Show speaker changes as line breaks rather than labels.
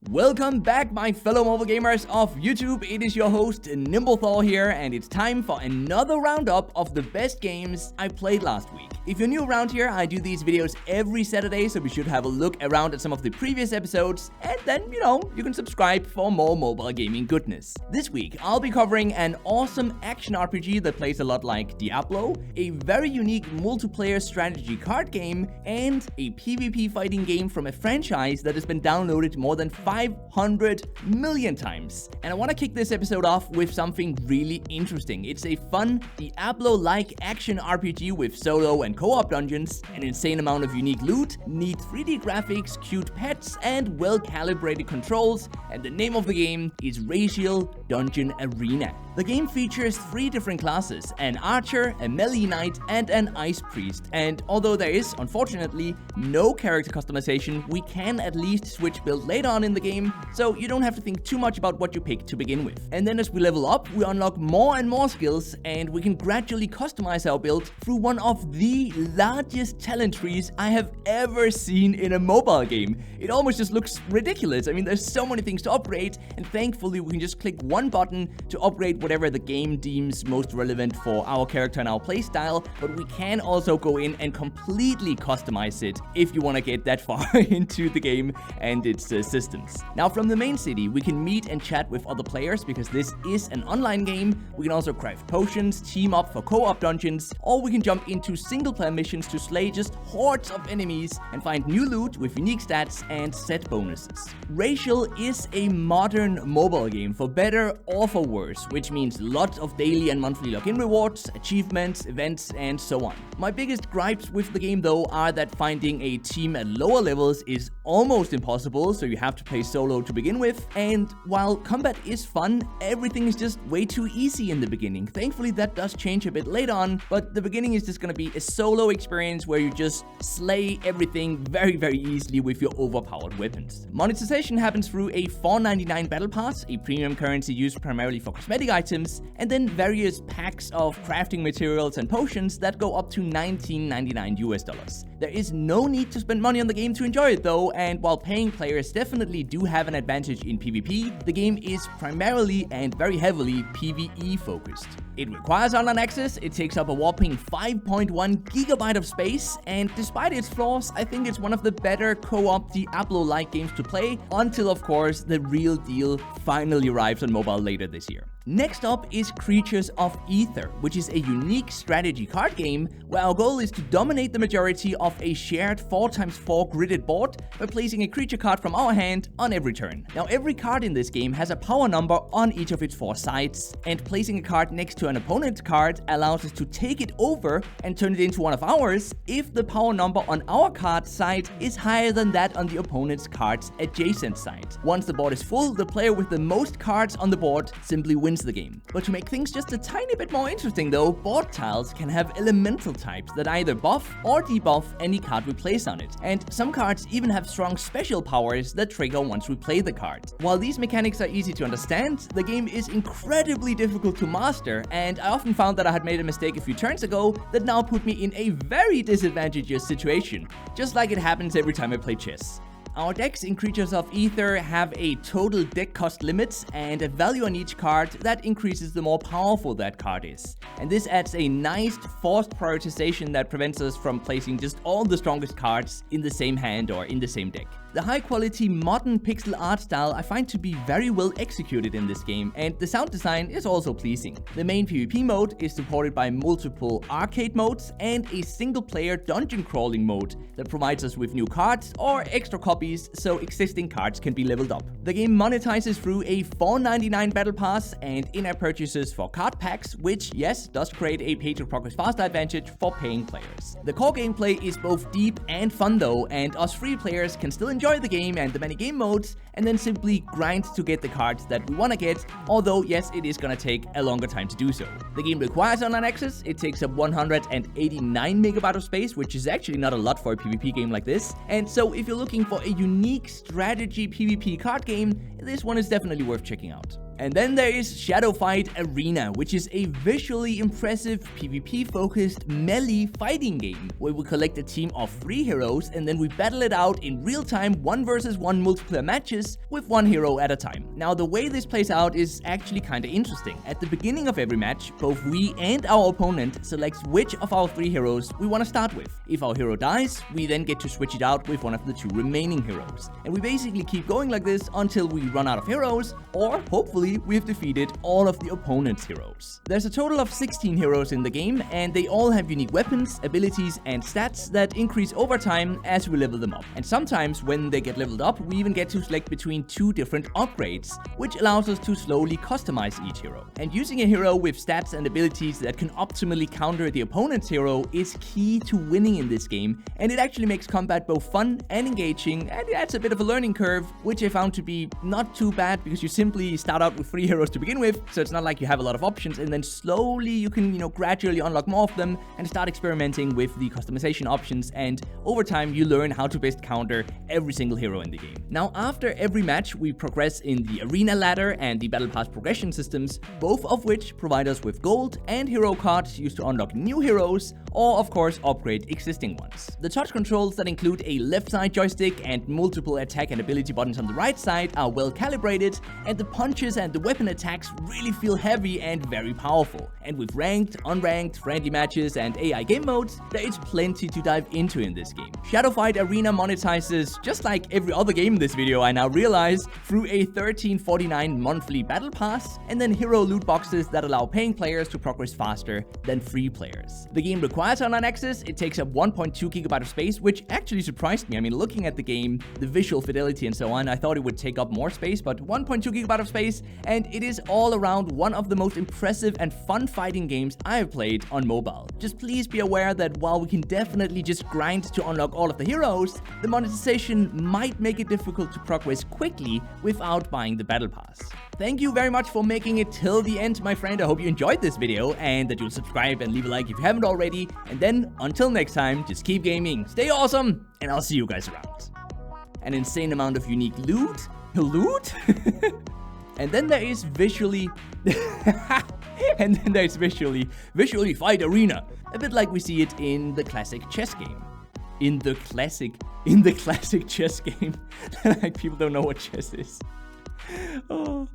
Welcome back, my fellow mobile gamers of YouTube. It is your host, NimbleThor here, and it's time for another roundup of the best games I played last week. If you're new around here, I do these videos every Saturday, so be sure to have a look around at some of the previous episodes, and then, you can subscribe for more mobile gaming goodness. This week, I'll be covering an awesome action RPG that plays a lot like Diablo, a very unique multiplayer strategy card game, and a PvP fighting game from a franchise that has been downloaded more than 500 million times. And I want to kick this episode off with something really interesting. It's a fun Diablo-like action RPG with solo and co-op dungeons, an insane amount of unique loot, neat 3D graphics, cute pets, and well-calibrated controls, and the name of the game is Raziel Dungeon Arena. The game features 3 different classes, an archer, a melee knight, and an ice priest, and although there is, unfortunately, no character customization, we can at least switch build later on in the game, so you don't have to think too much about what you pick to begin with. And then as we level up, we unlock more and more skills, and we can gradually customize our build through one of the largest talent trees I have ever seen in a mobile game. It almost just looks ridiculous. I mean, there's so many things to upgrade, and thankfully we can just click one button to upgrade whatever the game deems most relevant for our character and our playstyle, but we can also go in and completely customize it if you want to get that far into the game and its systems. Now, from the main city, we can meet and chat with other players because this is an online game. We can also craft potions, team up for co-op dungeons, or we can jump into single-player missions to slay just hordes of enemies and find new loot with unique stats and set bonuses. Raziel is a modern mobile game, for better or for worse, which means lots of daily and monthly login rewards, achievements, events, and so on. My biggest gripes with the game, though, are that finding a team at lower levels is almost impossible, so you have to play solo to begin with, and while combat is fun, everything is just way too easy in the beginning. Thankfully, that does change a bit later on, but the beginning is just gonna be a solo experience where you just slay everything very, very easily with your overpowered weapons. Monetization happens through a $4.99 battle pass, a premium currency used primarily for cosmetic items, and then various packs of crafting materials and potions that go up to $19.99 US. There is no need to spend money on the game to enjoy it though, and while paying players definitely do have an advantage in PvP, the game is primarily and very heavily PvE focused. It requires online access, it takes up a whopping 5.1 gigabyte of space, and despite its flaws, I think it's one of the better co-op Diablo-like games to play, until of course the real deal finally arrives on mobile later this year. Next up is Creatures of Aether, which is a unique strategy card game where our goal is to dominate the majority of a shared 4x4 gridded board by placing a creature card from our hand on every turn. Now, every card in this game has a power number on each of its 4 sides, and placing a card next to an opponent's card allows us to take it over and turn it into one of ours if the power number on our card side is higher than that on the opponent's card's adjacent side. Once the board is full, the player with the most cards on the board simply wins the game. But to make things just a tiny bit more interesting though, board tiles can have elemental types that either buff or debuff any card we place on it, and some cards even have strong special powers that trigger once we play the card. While these mechanics are easy to understand, the game is incredibly difficult to master, and I often found that I had made a mistake a few turns ago that now put me in a very disadvantageous situation, just like it happens every time I play chess. Our decks in Creatures of Aether have a total deck cost limit and a value on each card that increases the more powerful that card is. And this adds a nice forced prioritization that prevents us from placing just all the strongest cards in the same hand or in the same deck. The high-quality modern pixel art style I find to be very well executed in this game, and the sound design is also pleasing. The main PvP mode is supported by multiple arcade modes and a single-player dungeon crawling mode that provides us with new cards or extra copies so existing cards can be leveled up. The game monetizes through a $4.99 battle pass and in-app purchases for card packs, which, yes, does create a pay-to-progress faster advantage for paying players. The core gameplay is both deep and fun though, and us free players can still enjoy the game and the many game modes, and then simply grind to get the cards that we want to get, although yes, it is gonna take a longer time to do so. The game requires online access, it takes up 189 megabytes of space, which is actually not a lot for a PvP game like this, and so if you're looking for a unique strategy PvP card game, this one is definitely worth checking out. And then there is Shadow Fight Arena, which is a visually impressive PvP-focused melee fighting game where we collect a team of 3 heroes and then we battle it out in real-time 1 versus 1 multiplayer matches with 1 hero at a time. Now, the way this plays out is actually kinda interesting. At the beginning of every match, both we and our opponent selects which of our 3 heroes we want to start with. If our hero dies, we then get to switch it out with one of the 2 remaining heroes. And we basically keep going like this until we run out of heroes, or hopefully we have defeated all of the opponent's heroes. There's a total of 16 heroes in the game, and they all have unique weapons, abilities, and stats that increase over time as we level them up. And sometimes when they get leveled up, we even get to select between 2 different upgrades, which allows us to slowly customize each hero. And using a hero with stats and abilities that can optimally counter the opponent's hero is key to winning in this game, and it actually makes combat both fun and engaging, and it adds a bit of a learning curve, which I found to be not too bad because you simply start out with 3 heroes to begin with, so it's not like you have a lot of options, and then slowly you can, gradually unlock more of them and start experimenting with the customization options, and over time you learn how to best counter every single hero in the game. Now, after every match, we progress in the arena ladder and the battle pass progression systems, both of which provide us with gold and hero cards used to unlock new heroes, or of course upgrade existing ones. The touch controls that include a left side joystick and multiple attack and ability buttons on the right side are well calibrated, and the punches and the weapon attacks really feel heavy and very powerful. And with ranked, unranked, friendly matches and AI game modes, there is plenty to dive into in this game. Shadow Fight Arena monetizes, just like every other game in this video I now realize, through a $13.49 monthly battle pass, and then hero loot boxes that allow paying players to progress faster than free players. The game requires online access. It takes up 1.2 GB of space, which actually surprised me. I mean, looking at the game, the visual fidelity and so on, I thought it would take up more space, but 1.2 GB of space, and it is all around one of the most impressive and fun fighting games I have played on mobile. Just please be aware that while we can definitely just grind to unlock all of the heroes, the monetization might make it difficult to progress quickly without buying the battle pass. Thank you very much for making it till the end, my friend. I hope you enjoyed this video and that you'll subscribe and leave a like if you haven't already. And then, until next time, just keep gaming, stay awesome, and I'll see you guys around. An insane amount of unique loot? And then there is visually Fight Arena, a bit like we see it in the classic chess game. In the classic chess game. Like, people don't know what chess is. Oh.